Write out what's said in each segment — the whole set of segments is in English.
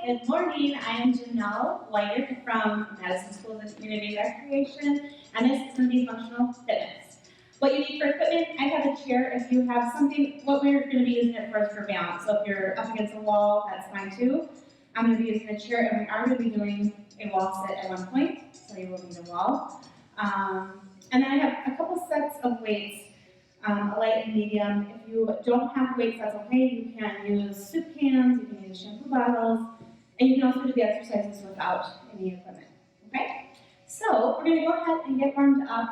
Good morning. I am Janelle White from Madison School of Community Recreation, and this is going to be functional fitness. What you need for equipment, I have a chair. If you have something, what we're going to be using it for is for balance. So if you're up against a wall, that's fine too. I'm going to be using a chair, and we are going to be doing a wall sit at one point, so you will need a wall. And then I have a couple sets of weights. A light and medium. If you don't have weights, that's okay. You can use soup cans, you can use shampoo bottles, and you can also do the exercises without any equipment. Okay? So we're going to go ahead and get warmed up.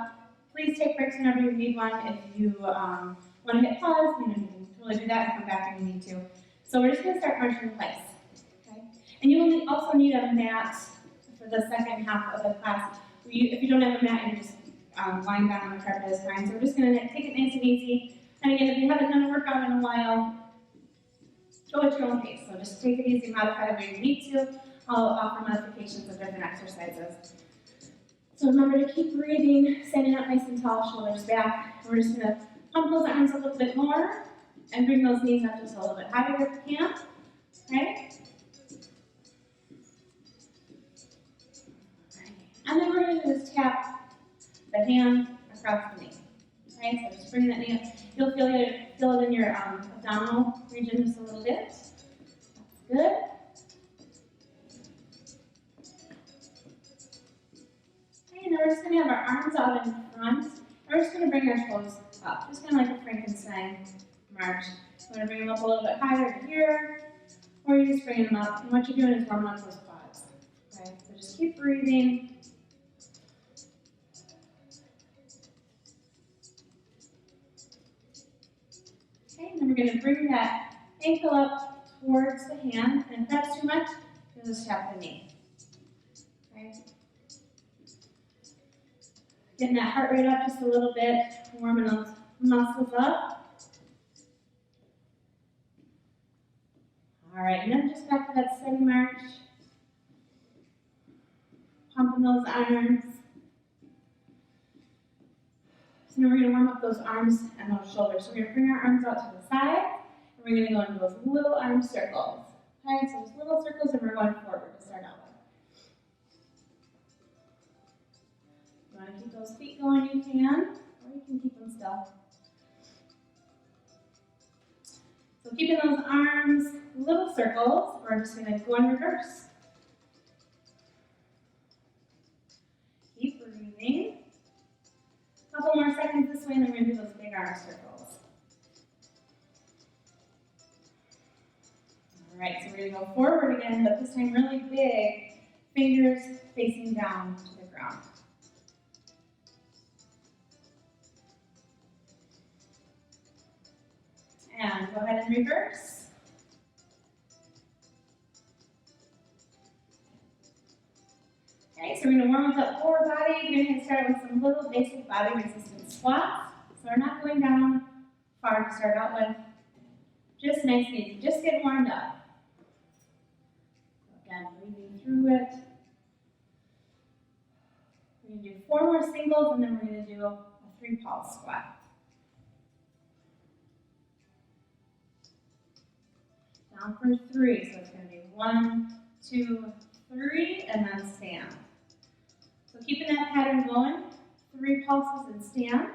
Please take breaks whenever you need one. If you want to hit pause, you can totally do that and come back if you need to. So we're just going to start marching in place. Okay? And you will also need a mat for the second half of the class. If you don't have a mat, you just lying down on the carpet is fine. So we're just going to take it nice and easy. And again, if you haven't done a workout in a while, go at your own pace. So just take it easy, modify it where you need to. I'll offer modifications of different exercises. So remember to keep breathing, standing up nice and tall, shoulders back. We're just going to pump those arms a little bit more and bring those knees up just a little bit higher if you can. Okay? And then we're going to just tap the hand across the knee. Okay, so just bring that knee up. You'll feel it in your abdominal region just a little bit. That's good. Okay, now we're just going to have our arms out in front. And we're just going to bring our toes up, just kind of like a Frankenstein march. We're going to bring them up a little bit higher to here, or you're just bringing them up. And what you're doing is warming up those quads. Okay, so just keep breathing. And then we're going to bring that ankle up towards the hand, and if that's too much, you'll just tap the knee. Okay. Getting that heart rate up just a little bit, warming those muscles up. All right, and then just back to that steady march. Pumping those arms. So now we're going to warm up those arms and those shoulders. So we're going to bring our arms out to the side, and we're going to go into those little arm circles. Okay, so those little circles, and we're going forward to start out with. You want to keep those feet going, you can, or you can keep them still. So keeping those arms little circles, we're just going to go in reverse. Keep breathing. A couple more seconds this way, and then we're going to do those big arm circles. All right, so we're going to go forward again, but this time really big, fingers facing down to the ground. And go ahead and reverse. Okay, so we're going to warm up that lower body. We're going to start with some little basic body resistance squats. So we're not going down far to start out with. Just nice and easy. Just get warmed up. Again, breathing through it. We're going to do 4 more singles, and then we're going to do a 3 pulse squat. Down for 3. So it's going to be 1, 2, 3, and then stand. So keeping that pattern going, 3 pulses and stand.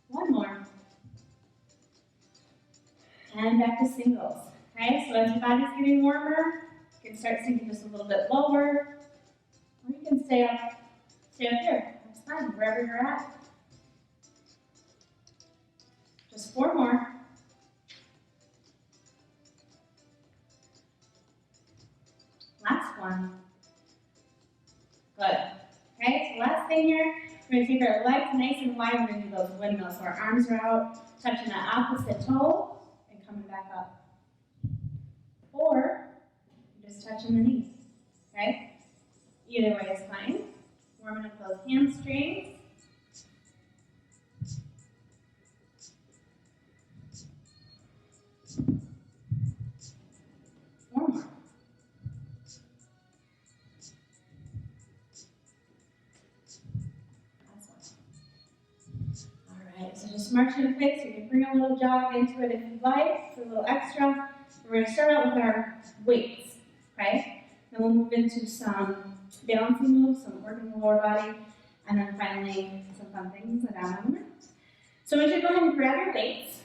One more. And back to singles. Okay, so as your body's getting warmer, you can start sinking just a little bit lower, or you can stay up here. That's fine, wherever you're at. Just 4 more. Last one. Good. Okay, so last thing here, we're going to take our legs nice and wide. We're going to do those windmills. So our arms are out, touching that opposite toe, and coming back up. Or just touching the knees. Okay? Either way is fine. Warming up those hamstrings. One more. Last one. All right, so just just march in place. You can bring a little jog into it if you'd like, for a little extra. We're going to start out with our weights, okay? Then we'll move into some balancing moves, some working the lower body, and then finally some fun things that I'm on the mat. So I want you to go ahead and grab your weights,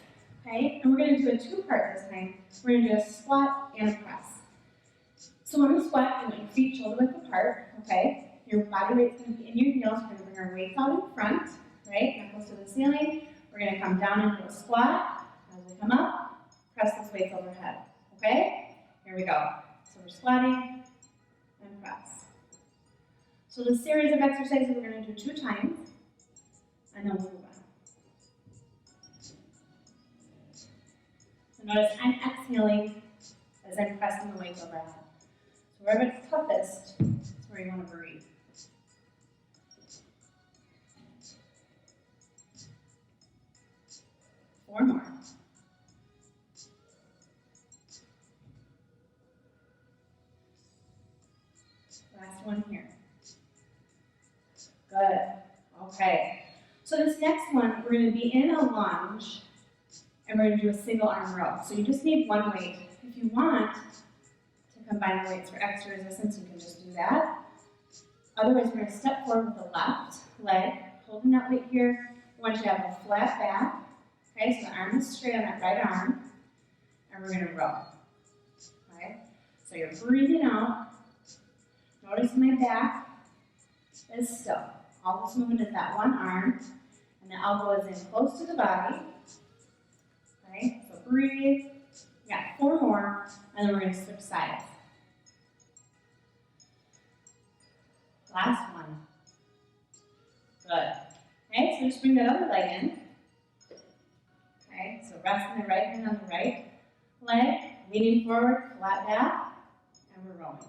okay? And we're going to do a two-part this time. We're going to do a squat and a press. So when we squat, you want your feet shoulder width apart, okay? Your body weight's going to be in your heels. We're going to bring our weights out in front, right? Knuckles to the ceiling. We're going to come down into a squat. As we come up, press those weights overhead, okay? Here we go. So we're squatting and press. So the series of exercises we're going to do 2 times, and then we'll move on. So notice I'm exhaling as I'm pressing the weights overhead. So wherever it's toughest, that's where you want to breathe. Four more. Last one here. Good. Okay. So this next one, we're going to be in a lunge, and we're going to do a single arm row. So you just need one weight. If you want to combine the weights for extra resistance, you can just do that. Otherwise, we're going to step forward with the left leg, holding that weight here. We want you to have a flat back. Okay, so the arm is straight on that right arm, and we're going to row. Okay, so you're breathing out. Notice my back is still. All this movement is that one arm, and the elbow is in close to the body. Okay, so breathe. We got 4 more, and then we're going to switch sides. Last one. Good. Okay, so just bring that other leg in. Okay, so resting the right hand on the right leg, leaning forward, flat back, and we're rolling.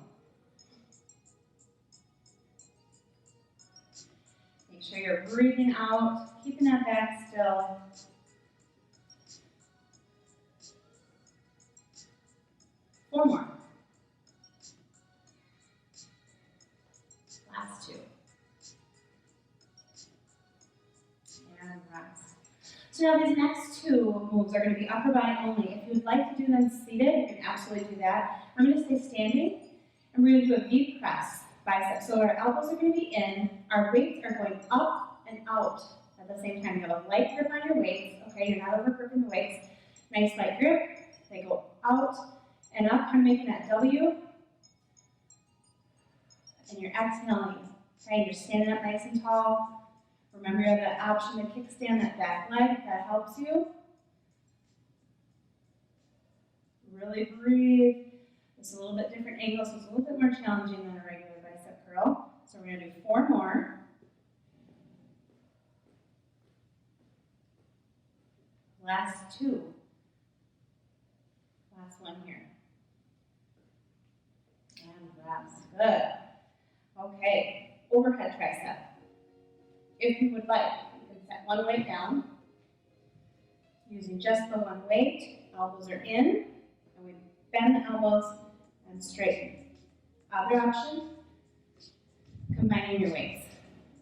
Make sure you're breathing out, keeping that back still. Four more. Last 2. And rest. So now these next 2 moves are going to be upper body only. If you'd like to do them seated, you can absolutely do that. I'm going to stay standing, and we're going to do a V press bicep. So our elbows are going to be in, our weights are going up and out at the same time. You have a light grip on your weights, okay? You're not over gripping the weights. Nice light grip. They go out and up, kind of making that W. And you're exhaling, okay? You're standing up nice and tall. Remember you have that option to kickstand that back leg if that helps you. Really breathe. It's a little bit different angle, so it's a little bit more challenging than a regular bicep curl. So we're going to do 4 more. Last 2. Last one here. And rest. Good. Okay, overhead tricep. If you would like, you can set one weight down, using just the one weight. Elbows are in, and we bend the elbows and straighten. Other option, combining your weights,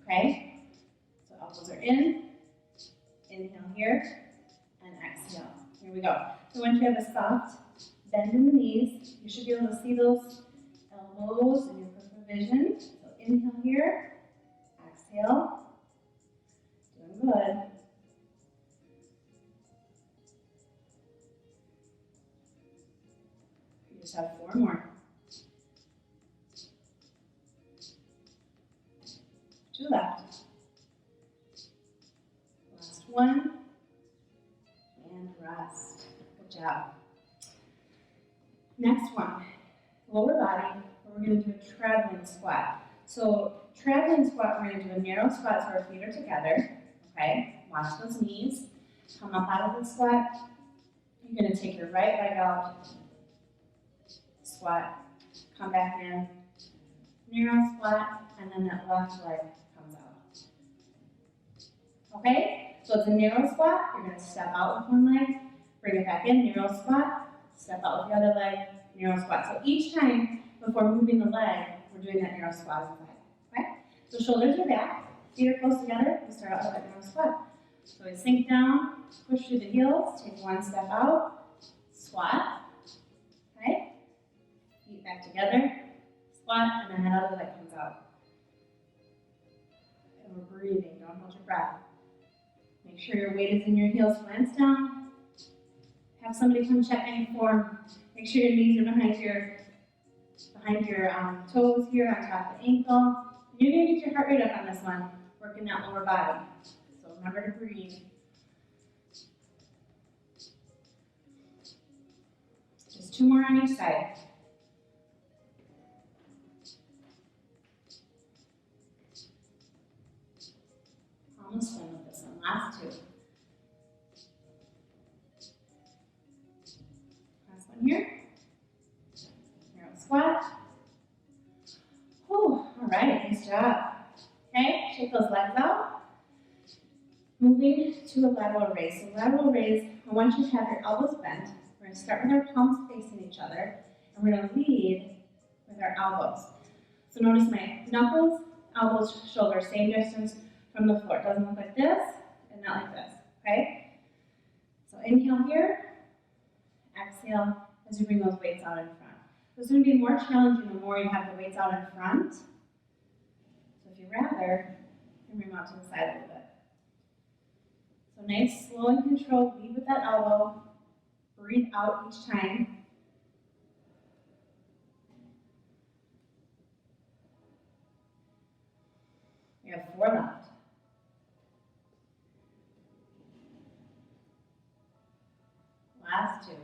okay? So elbows are in, inhale here, and exhale. Here we go. So once you have a soft bend in the knees, you should be able to see those elbows in your peripheral vision. So inhale here, exhale. Doing good. You just have 4 more. 2 left. Last one. And rest. Good job. Next one. Lower body. We're going to do a traveling squat. So traveling squat, we're going to do a narrow squat so our feet are together. Okay, watch those knees. Come up out of the squat. You're going to take your right leg out. Squat. Come back in. Narrow squat. And then that left leg comes out. Okay, so it's a narrow squat. You're going to step out with one leg. Bring it back in. Narrow squat. Step out with the other leg. Narrow squat. So each time before moving the leg, we're doing that narrow squat inside. Okay, so shoulders are back. Feet are close together. We start out with that narrow squat. So we sink down, push through the heels, take one step out, squat, okay? Feet back together, squat, and then that other leg comes out. And we're breathing, don't hold your breath. Make sure your weight is in your heels, glance down. Have somebody come check any form. Make sure your knees are behind your toes here on top of the ankle. You're going to get your heart rate up on this one, working that lower body. So remember to breathe. Just 2 more on each side. Almost done with this one. Last 2. Last one here. Squat. Whew, all right, nice job. Okay, shake those legs out. Moving to a lateral raise. So lateral raise, I want you to have your elbows bent. We're going to start with our palms facing each other, and we're going to lead with our elbows. So notice my knuckles, elbows, shoulders, same distance from the floor. It doesn't look like this, and not like this, okay? So inhale here, exhale as you bring those weights out in front. So it's going to be more challenging the more you have the weights out in front. So if you'd rather, you can bring them out to the side a little bit. So nice, slow and controlled, lead with that elbow. Breathe out each time. We have 4 left. Last 2.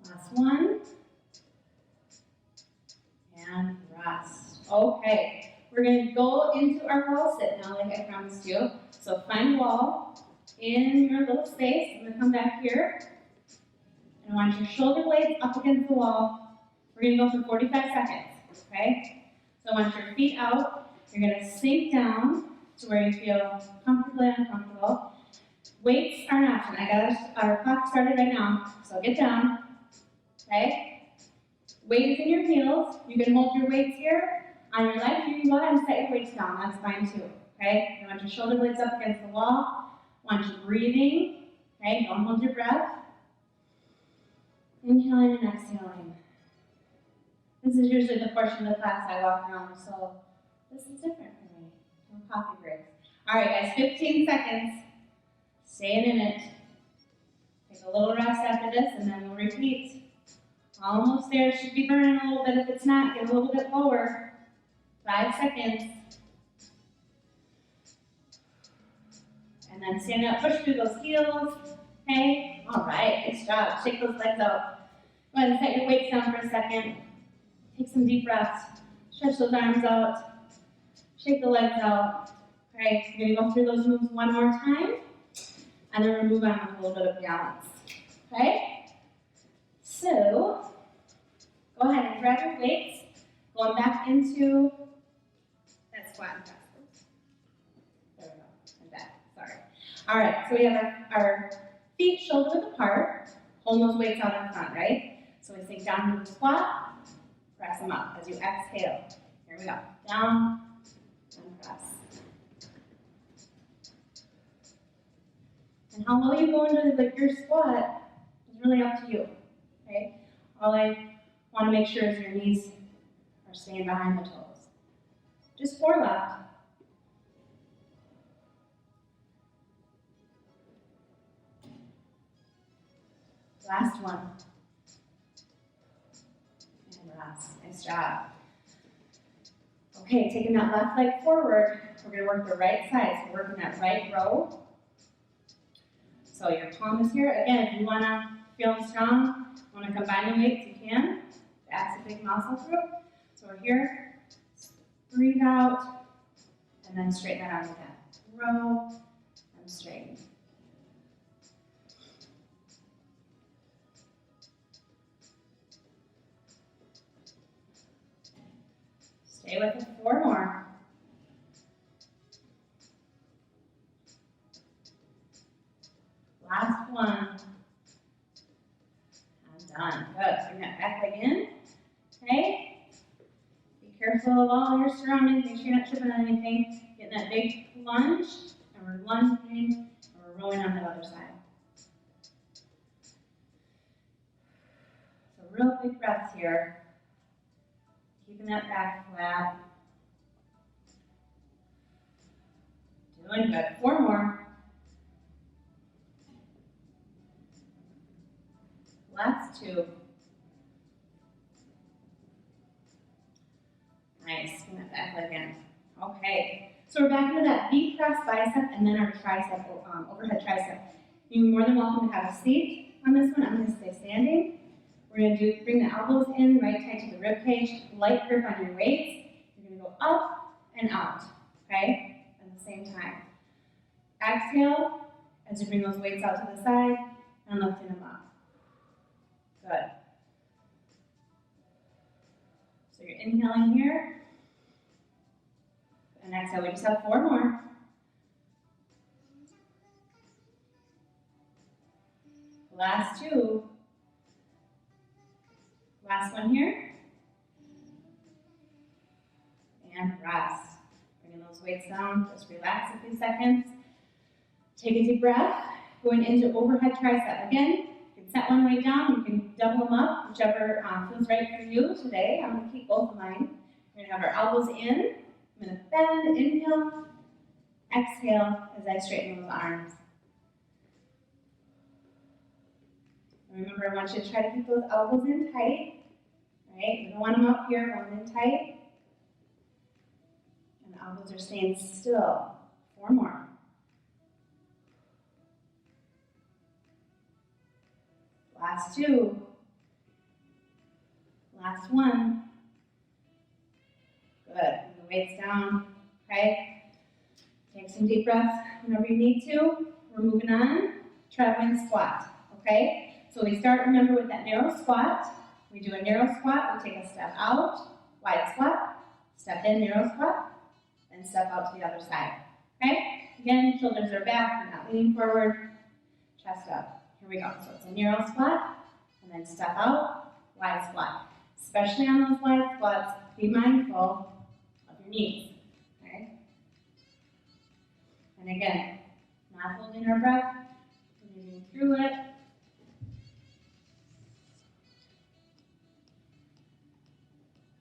Last 1. And rest. Okay, we're going to go into our wall sit now, like I promised you. So find a wall in your little space. I'm going to come back here. And I want your shoulder blades up against the wall. We're going to go for 45 seconds, okay? So I want your feet out. You're going to sink down to where you feel comfortably uncomfortable. Weights are an option. I got our clock started right now, so get down, okay? Weights in your heels. You can hold your weights here on your left. You can go ahead and set your weights down. That's fine too, okay? You want your shoulder blades up against the wall. Want you breathing, okay? Don't hold your breath. Inhaling and exhaling. This is usually the portion of the class I walk around, so this is different for me. No coffee breaks. All right, guys, 15 seconds. Staying in it. Take a little rest after this, and then we'll repeat. Almost there. Should be burning a little bit. If it's not, get a little bit lower. 5 seconds. And then stand up, push through those heels. Okay? All right, nice job. Shake those legs out. Go ahead and set your weights down for a second. Take some deep breaths. Stretch those arms out. Shake the legs out. All right, we're going to go through those moves one more time. And then we'll move on with a little bit of balance. Okay? So, go ahead and grab your weights. Going back into that squat and press. There we go. And back. Sorry. All right, so we have our feet shoulder width apart. Hold those weights out in front, right? So we sink down to the squat. Press them up as you exhale. Here we go. Down and press. And how low you go into your squat is really up to you. Okay? All I want to make sure is your knees are staying behind the toes. Just 4 left. Last one. And rest. Nice job. Okay, taking that left leg forward, we're going to work the right side. So we're working that right row. So your palm is here. Again, if you want to feel strong, want to combine the weights, you can. That's a big muscle group. So we're here. Breathe out. And then straighten that out again. Row and straighten. Stay with it. 4 more. Last one. I'm done. Good. Bring that back leg in. Okay? Be careful. careful of all your surroundings, make sure you're not tripping on anything. Getting that big lunge, and we're lunging, and we're rolling on the other side. So real big breaths here. Keeping that back flat. Doing good. 4 more. Last 2. Nice. Bring that back leg in. Okay. So we're back into that deep press bicep and then our tricep, overhead tricep. You're more than welcome to have a seat on this one. I'm going to stay standing. We're going to bring the elbows in, right tight to the rib cage, light grip on your weights. You're going to go up and out, okay, at the same time. Exhale as you bring those weights out to the side and lifting them up. Good. So you're inhaling here. And exhale, we just have 4 more. Last 2. Last one here. And rest. Bringing those weights down, just relax a few seconds. Take a deep breath, going into overhead tricep. Again, you can set one weight down, you can double them up, whichever feels right for you today. I'm going to keep both of mine. We're going to have our elbows in. I'm going to bend, inhale, exhale as I straighten those arms. And remember, I want you to try to keep those elbows in tight. Right? We don't want them up here, we want them in tight. And the elbows are staying still. 4 more. Last 2. Last 1. Good. Bring the weights down. Okay. Take some deep breaths whenever you need to. We're moving on. Traveling squat. Okay. So we start, remember, with that narrow squat. We do a narrow squat. We take a step out. Wide squat. Step in, narrow squat. And step out to the other side. Okay. Again, shoulders are back. We're not leaning forward. Chest up. Here we go. So it's a narrow squat. And then step out. Wide squat. Especially on those wide squats, be mindful of your knees, okay? And again, not holding our breath, moving through it.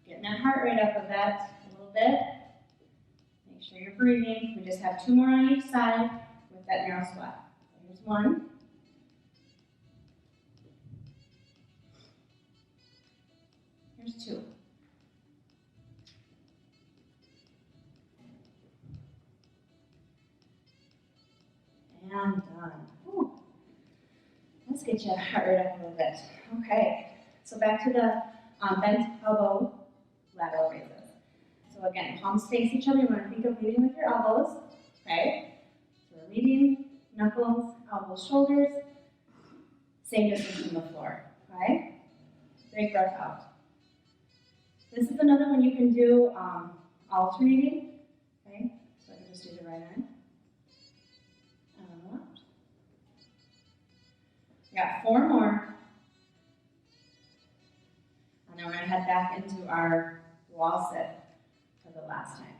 Getting that heart rate up of that a little bit. Make sure you're breathing. We just have 2 more on each side with that narrow squat. Here's 1. Here's 2. And done. Ooh. Let's get your heart rate up a little bit. Okay, so back to the bent elbow lateral raises. So again, palms face each other. You want to think of leading with your elbows. Okay, so we're leading, knuckles, elbows, shoulders, same distance from the floor. Okay, big breath out. This is another one you can do alternating. Okay, so I can just do the right arm. And the left. We got 4 more. And then we're going to head back into our wall sit for the last time.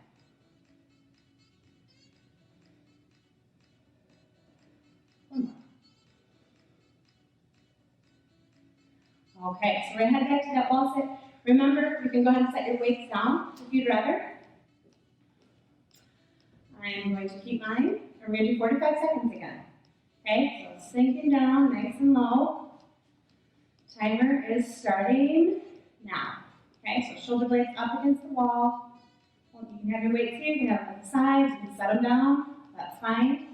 One more. Okay, so we're going to head back to that wall sit. Remember, you can go ahead and set your weights down if you'd rather. I'm going to keep mine. We're going to do 45 seconds again. Okay, so it's sinking down nice and low. Timer is starting now. Okay, so shoulder blades up against the wall. Well, you can have your weights here, you can have them on the sides, you can set them down, that's fine.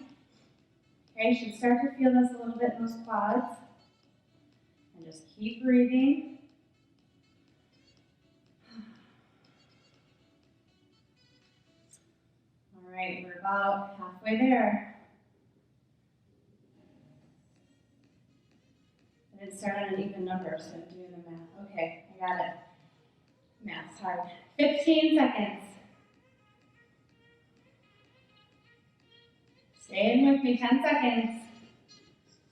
Okay, you should start to feel this a little bit in those quads. And just keep breathing. All right, we're about halfway there. I didn't start on an even number, so I'm doing the math. Okay, I got it. Math's hard. 15 seconds. Stay in with me, 10 seconds.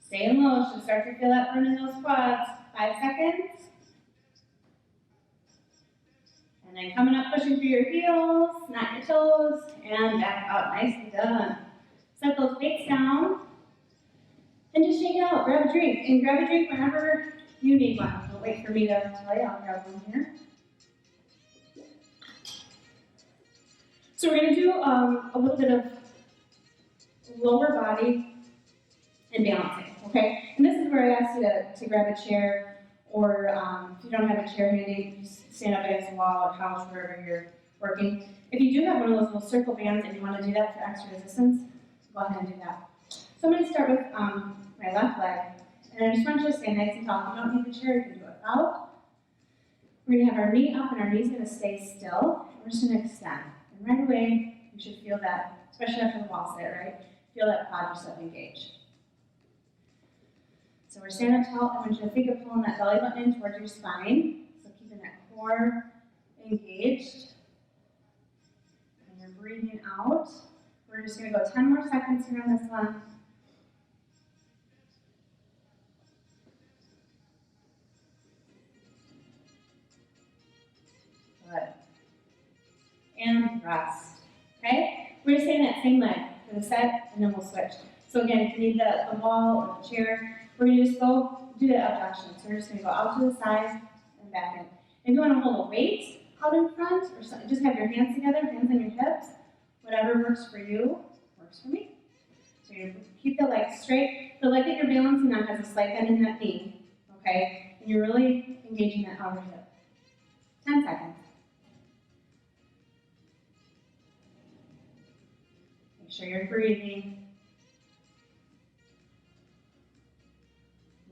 Stay in low, should start to feel that burn in those quads. 5 seconds. And then coming up, pushing through your heels, not your toes, and back up. Nicely done. Set those weights down, and just shake it out. Grab a drink, and grab a drink whenever you need one. Don't wait for me to tell you. I'll grab one here. So we're going to do a little bit of lower body and balancing, okay? And this is where I ask you to grab a chair, or if you don't have a chair handy, just stand up against the wall or couch, wherever you're working. If you do have one of those little circle bands and you want to do that for extra resistance, go ahead and do that. So I'm going to start with my left leg, and I just want you to stay nice and tall. If you don't need the chair, you can do it without. We're going to have our knee up, and our knee's going to stay still. We're just going to extend. And right away, you should feel that, especially after the wall sit, right? Feel that quadricep engage. So we're standing up tall. I want you to think of pulling that belly button in towards your spine. So keeping that core engaged. And you're breathing out. We're just going to go 10 more seconds here on this one. Good. And rest. Okay? We're just stay in that same leg for the set, and then we'll switch. So again, if you need the wall or the chair, we're going to just go do the abduction. So we're just going to go out to the side and back in. If you want to hold a weight out in front, or just have your hands together, hands on your hips, whatever works for you, works for me. So you're going to keep the legs straight. The leg that you're balancing on has a slight bend in that knee, okay? And you're really engaging that outer hip. 10 seconds. Make sure you're breathing.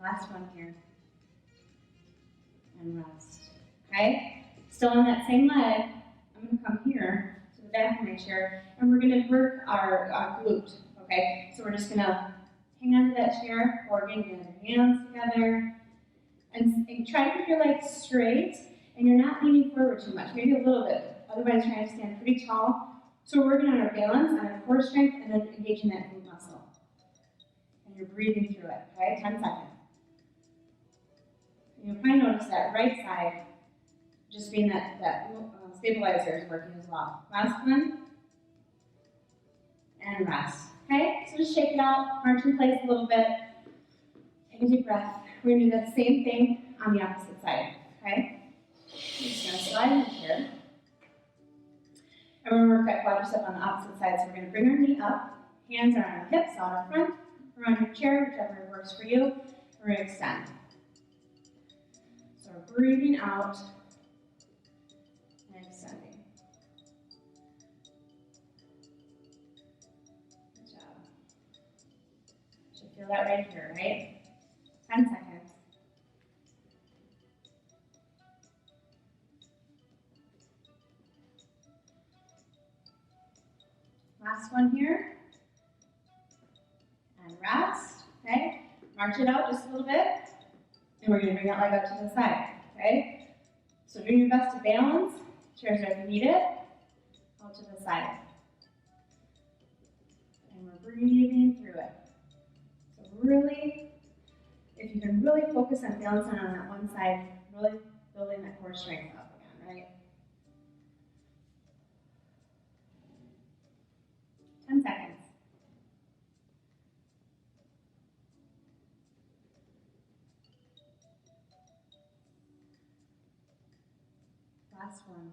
Last one here. And rest. Okay? Still on that same leg, I'm going to come here to the back of my chair, and we're going to work our glute. Okay? So we're just going to hang on to that chair, or again, get your hands together, and try to keep your legs straight, and you're not leaning forward too much, maybe a little bit. Otherwise, try to stand pretty tall. So we're working on our balance, on our core strength, and then engaging that glute muscle. And you're breathing through it, okay? 10 seconds. And you'll probably notice that right side, just being that stabilizer is working as well. Last one. And rest, okay? So just shake it out, march in place a little bit. Take a deep breath. We're going to do that same thing on the opposite side, okay? I'm just going to slide in here. And we're going to work that quadricep on the opposite side. So we're going to bring our knee up, hands are on our hips, out in front, or on your chair, whichever works for you. We're going to extend. So we're breathing out and extending. Good job. You should feel that right here, right? 10 seconds. Last one here. And rest, okay? March it out just a little bit. And we're going to bring that leg up to the side, okay? So doing your best to balance. Chairs are if you need it. Out to the side. And we're breathing through it. So really, if you can really focus on balancing on that one side, really building that core strength up again, right? 10 seconds. Last one.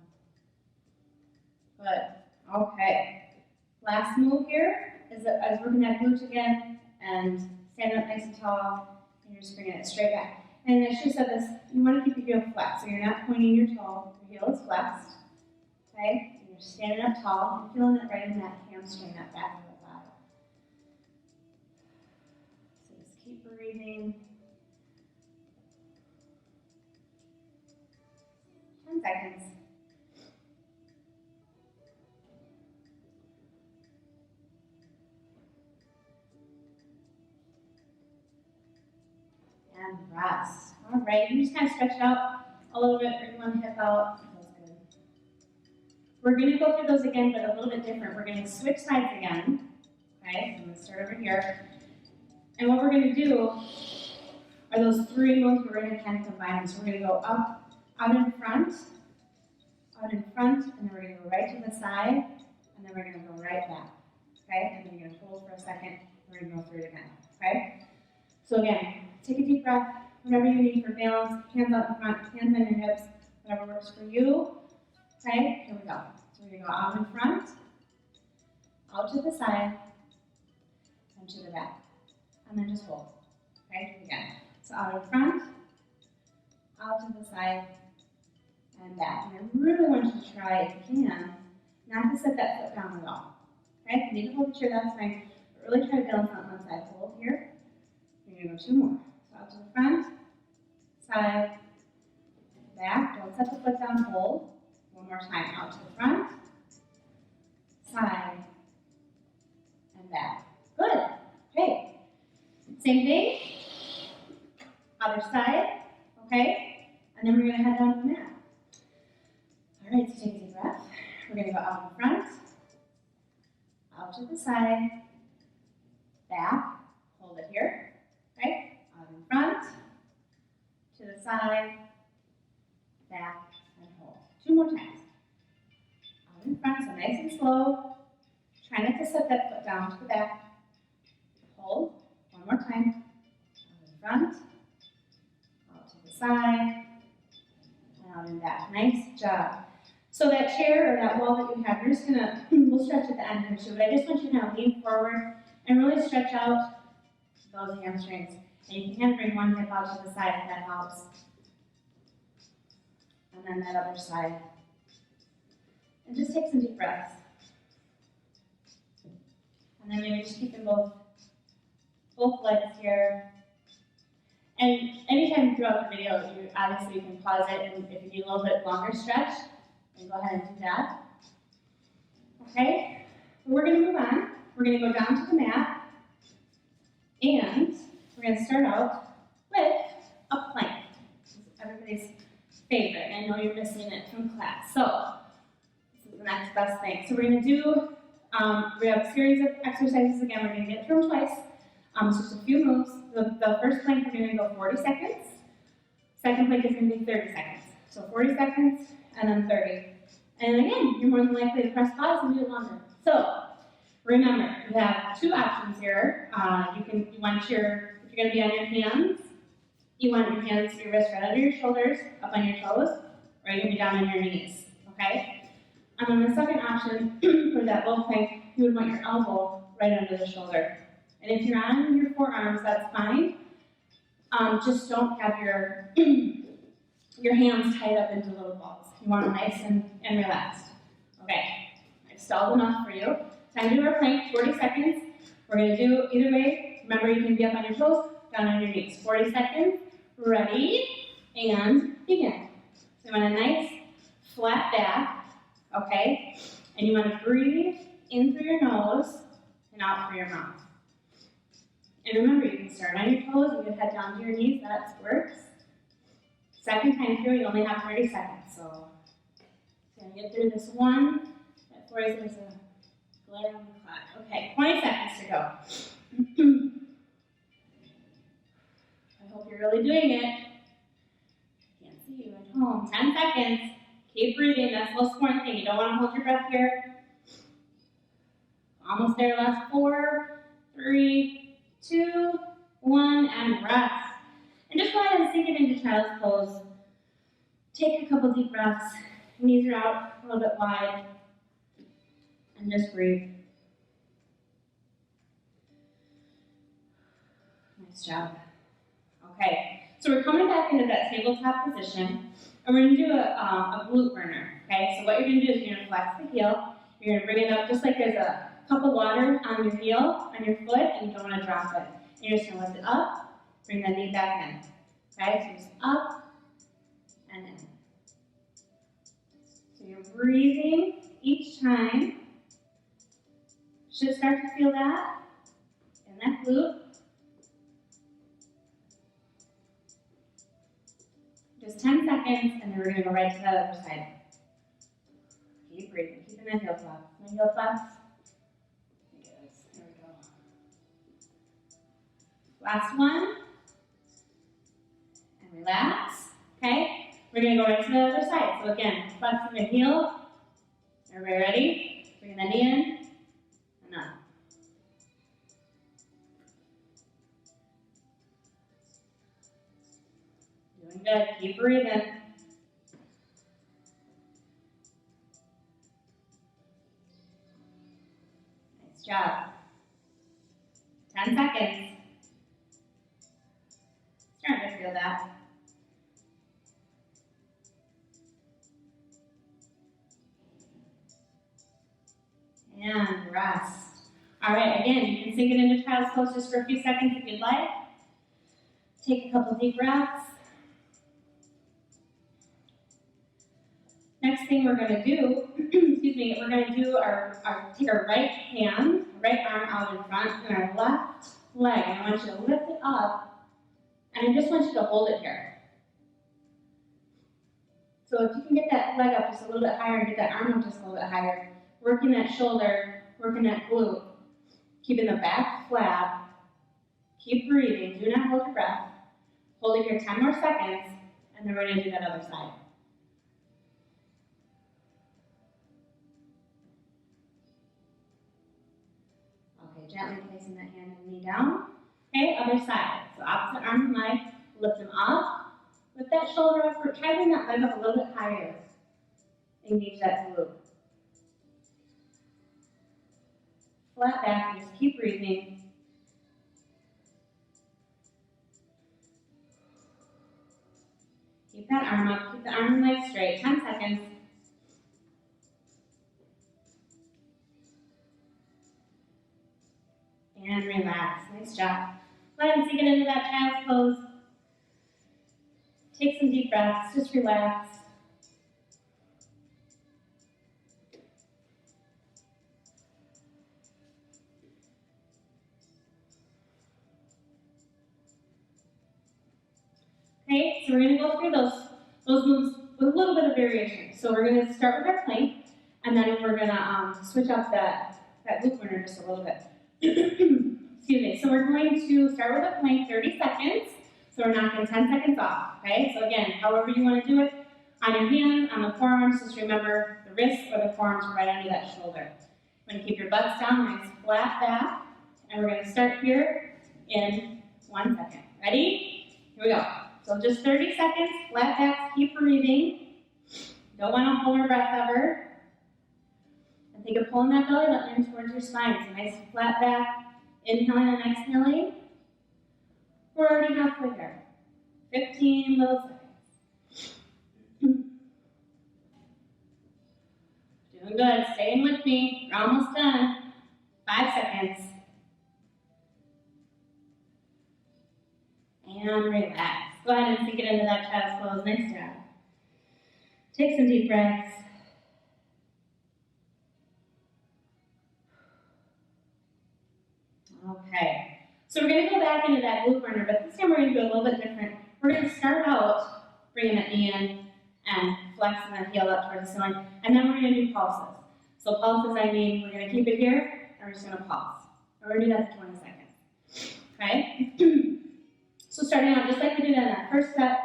Good. Okay. Last move here is working that glute again and standing up nice and tall, and you're just bringing it straight back. And I should have said this, you want to keep your heel flexed, so you're not pointing your toe, your heel is flexed. Okay? And you're standing up tall and feeling it right in that hamstring, that back of the thigh. So just keep breathing. 10 seconds. And rest. All right, you just kind of stretch it out a little bit, bring one hip out. Feels good. We're going to go through those again, but a little bit different. We're going to switch sides again. Okay, I'm going to start over here. And what we're going to do are those three moves we're going to kind of combine. So we're going to go up, out in front, out in front, and then we're going to go right to the side, and then we're going to go right back, okay? And then you're going to hold for a second, and we're going to go through it again, okay? So again, take a deep breath, whatever you need for balance, hands out in front, hands on your hips, whatever works for you, okay? Here we go. So we're going to go out in front, out to the side, and to the back, and then just hold, okay? Again, so out in front, out to the side, and back. And I really want you to try, if you can, not to set that foot down at all. Okay? If you need to hold the chair, that's fine. But really try to balance on one side. Hold here. You're going to go 2 more. So out to the front, side, back. Don't set the foot down. Hold. One more time. Out to the front, side, and back. Good. Okay. Same thing. Other side. Okay? And then we're going to head down to the mat. All right, so take a deep breath. We're going to go out in front, out to the side, back, hold it here, okay? Out in front, to the side, back, and hold. 2 more times. Out in front, so nice and slow. Try not to set that foot down to the back. Hold. 1 more time. Out in front, out to the side, and out and back. Nice job. So that chair or that wall that you have, we're just gonna, we'll stretch at the end here too, but I just want you to now lean forward and really stretch out those hamstrings. And you can bring one hip out to the side if that helps. And then that other side. And just take some deep breaths. And then maybe just keep them both legs here. And anytime throughout the video, you can pause it, and if you need a little bit longer stretch, then go ahead and do that. Okay, we're going to move on. We're going to go down to the mat, and we're going to start out with a plank. This is everybody's favorite. I know you're missing it from class, so this is the next best thing. So we're going to do, we have a series of exercises again. We're going to get through them twice. It's just a few moves. The first plank, we're going to go 40 seconds. Second plank is going to be 30 seconds. So 40 seconds, and then 30. And again, you're more than likely to press pause and do it longer. So remember, you have 2 options here. If you're going to be on your hands, you want your hands, your wrists right under your shoulders, up on your toes, or you can be down on your knees. Okay? And then the second option for that low plank, you would want your elbow right under the shoulder. And if you're on your forearms, that's fine. Just don't have your hands tied up into little balls. You want them nice and relaxed. Okay, I've stalled enough for you. Time to do our plank, 40 seconds. We're going to do either way. Remember, you can be up on your toes, down on your knees. 40 seconds, ready, and begin. So you want a nice, flat back, okay? And you want to breathe in through your nose and out through your mouth. And remember, you can start on your toes, you can head down to your knees, that works. Second time through, you only have 30 seconds, so I'm going to get through this one. That for us, there's a glare on the clock. Okay, 20 seconds to go. I hope you're really doing it. I can't see you at home. 10 seconds. Keep breathing, that's the most important thing. You don't want to hold your breath here. Almost there, last 4, 3, 2, 1, and rest. And just go ahead and sink it into child's pose. Take a couple deep breaths. Knees are out a little bit wide. And just breathe. Nice job. Okay, so we're coming back into that tabletop position. And we're going to do a glute burner. Okay, so what you're going to do is you're going to flex the heel. You're going to bring it up just like there's a cup of water on your heel, on your foot, and you don't want to drop it. You're just going to lift it up. Bring that knee back in. Okay, so just up and in. So you're breathing each time. Should start to feel that in that glute. Just 10 seconds, and then we're going to go right to the other side. Keep breathing, keeping that heel flex. My heel flex. Yes, there we go. Last one. Relax, okay? We're going to go right to the other side. So again, flexing the heel. Everybody ready? Bring the knee in and up. Doing good. Keep breathing. Nice job. 10 seconds. Starting to feel that. And rest. All right, again, you can sink it into child's pose just for a few seconds if you'd like. Take a couple deep breaths. Next thing we're going to do, excuse me, we're going to do take our right hand, right arm out in front, and our left leg. And I want you to lift it up, and I just want you to hold it here. So if you can get that leg up just a little bit higher and get that arm up just a little bit higher, working that shoulder, working that glute, keeping the back flat, keep breathing, do not hold your breath. Hold it here 10 more seconds, and then we're going to do that other side. Okay, gently placing that hand and knee down. Okay, other side. So opposite arm and leg, lift them up. Lift that shoulder up, try to bring that leg up a little bit higher. Engage that glute. Flat back, and just keep breathing. Keep that arm up, keep the arm and leg straight, 10 seconds. And relax, nice job. Go ahead and sink it into that child's pose. Take some deep breaths, just relax. Okay, so we're going to go through those moves with a little bit of variation. So we're going to start with our plank, and then we're going to switch up that glute burner just a little bit. Excuse me. So we're going to start with a plank, 30 seconds. So we're knocking 10 seconds off. Okay, so again, however you want to do it, on your hands, on the forearms, just remember the wrists or the forearms right under that shoulder. You're going to keep your butts down, nice flat back, and we're going to start here in 1 second. Ready? Here we go. So just 30 seconds, flat backs, keep breathing. Don't want to hold your breath ever. And think of pulling that belly button in towards your spine. So nice flat back, inhaling and exhaling. We're already halfway there. 15 little seconds. Doing good, staying with me. We're almost done. 5 seconds. And relax. Go ahead and sink it into that child's pose. Nice job. Take some deep breaths. Okay. So we're going to go back into that glute burner, but this time we're going to do a little bit different. We're going to start out bringing that knee in and flexing that heel up towards the ceiling, and then we're going to do pulses. So pulses, I mean, we're going to keep it here, and we're just going to pulse. And we're going to do that for 20 seconds. Okay? So starting out just like we did in that first set,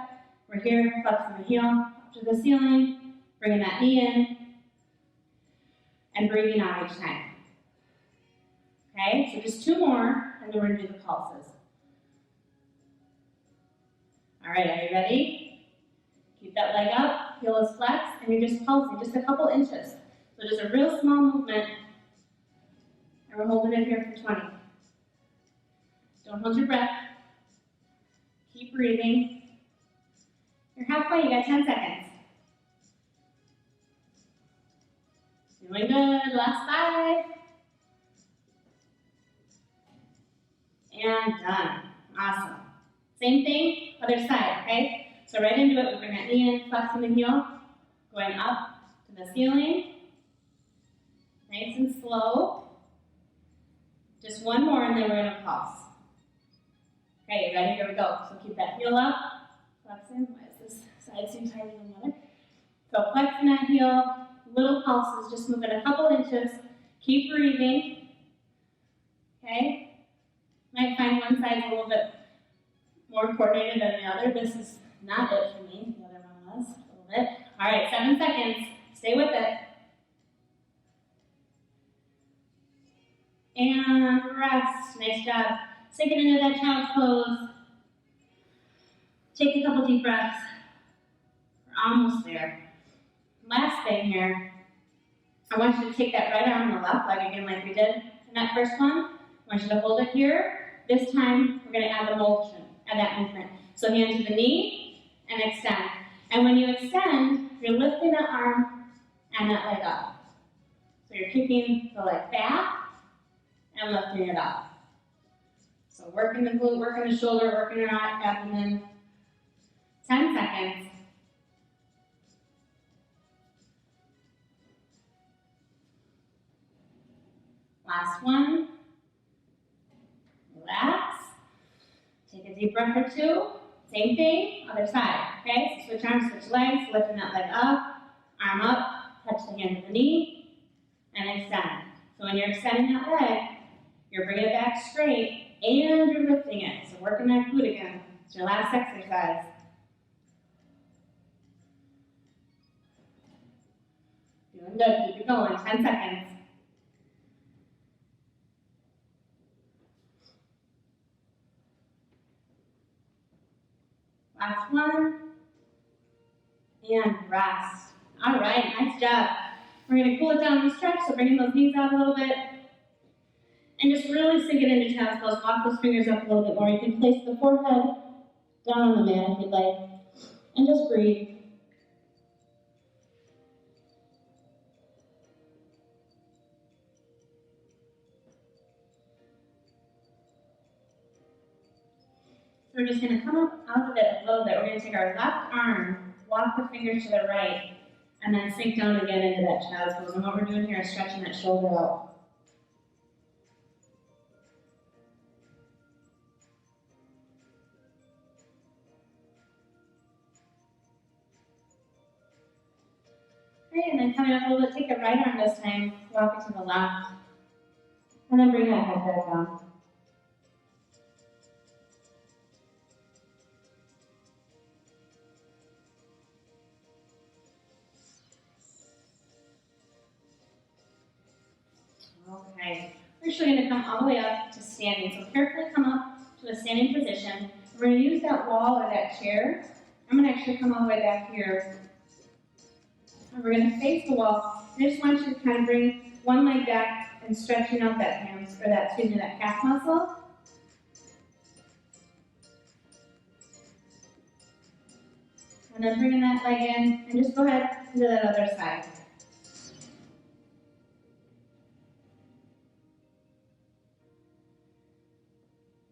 we're here, flexing the heel up to the ceiling, bringing that knee in, and breathing out each time. Okay, so just 2 more, and then we're going to do the pulses. All right, are you ready? Keep that leg up, heel is flexed, and you're just pulsing, just a couple inches. So just a real small movement, and we're holding it here for 20. Don't hold your breath. Keep breathing. You're halfway, you got 10 seconds. Doing good, last 5. And done. Awesome. Same thing, other side, okay? So right into it, we bring that knee in, flexing the heel, going up to the ceiling. Nice and slow. Just 1 more, and then we're going to pulse. Okay, you ready? Here we go. So keep that heel up, flexing. Why is this side seems higher than the other? So flexing that heel, little pulses, just moving a couple inches. Keep breathing. Okay? Might find one side a little bit more coordinated than the other. This is not it for me. The other one was. All right, 7 seconds. Stay with it. And rest. Nice job. Sink it into that child's pose. Take a couple deep breaths. We're almost there. Last thing here. I want you to take that right arm and the left leg again like we did in that first one. I want you to hold it here. This time, we're going to add the motion, add that movement. So hand to the knee and extend. And when you extend, you're lifting that arm and that leg up. So you're kicking the leg back and lifting it up. So working the glute, working the shoulder, working your abdomen. 10 seconds. Last one. Relax. Take a deep breath or two. Same thing, other side. Okay, so switch arms, switch legs, lifting that leg up, arm up, touch the hand to the knee, and extend. So when you're extending that leg, you're bringing it back straight and you're lifting it. So working that glute again. It's your last exercise. Doing good, keep it going, 10 seconds. Last one. And rest. All right, nice job. We're going to cool it down and stretch, so bringing those knees out a little bit. And just really sink it into child's pose. Walk those fingers up a little bit more. You can place the forehead down on the mat if you'd like. And just breathe. So we're just going to come up out of it a little bit. We're going to take our left arm, walk the fingers to the right, and then sink down again into that child's pose. And what we're doing here is stretching that shoulder out. Okay, and then coming up a little bit, take the right arm this time, walk it to the left, and then bring that head back down. Okay, we're actually going to come all the way up to standing. So carefully come up to a standing position. We're going to use that wall or that chair. I'm going to actually come all the way back here. And we're going to face the wall. I just want you to kind of bring one leg back and stretching out that that calf muscle. And then bringing that leg in and just go ahead to that other side.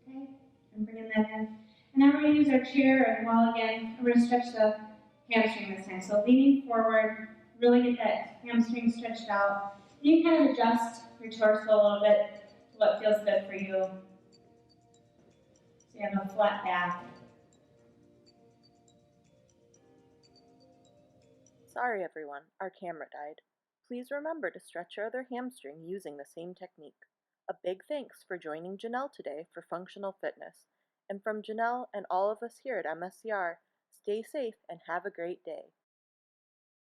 Okay, and bringing that in. And now we're going to use our chair or wall again. We're going to stretch the hamstring this time. So leaning forward, really get that hamstring stretched out. You can kind of adjust your torso a little bit to what feels good for you. So you have a flat back. Sorry everyone, our camera died. Please remember to stretch your other hamstring using the same technique. A big thanks for joining Janelle today for Functional Fitness. And from Janelle and all of us here at MSCR, stay safe and have a great day.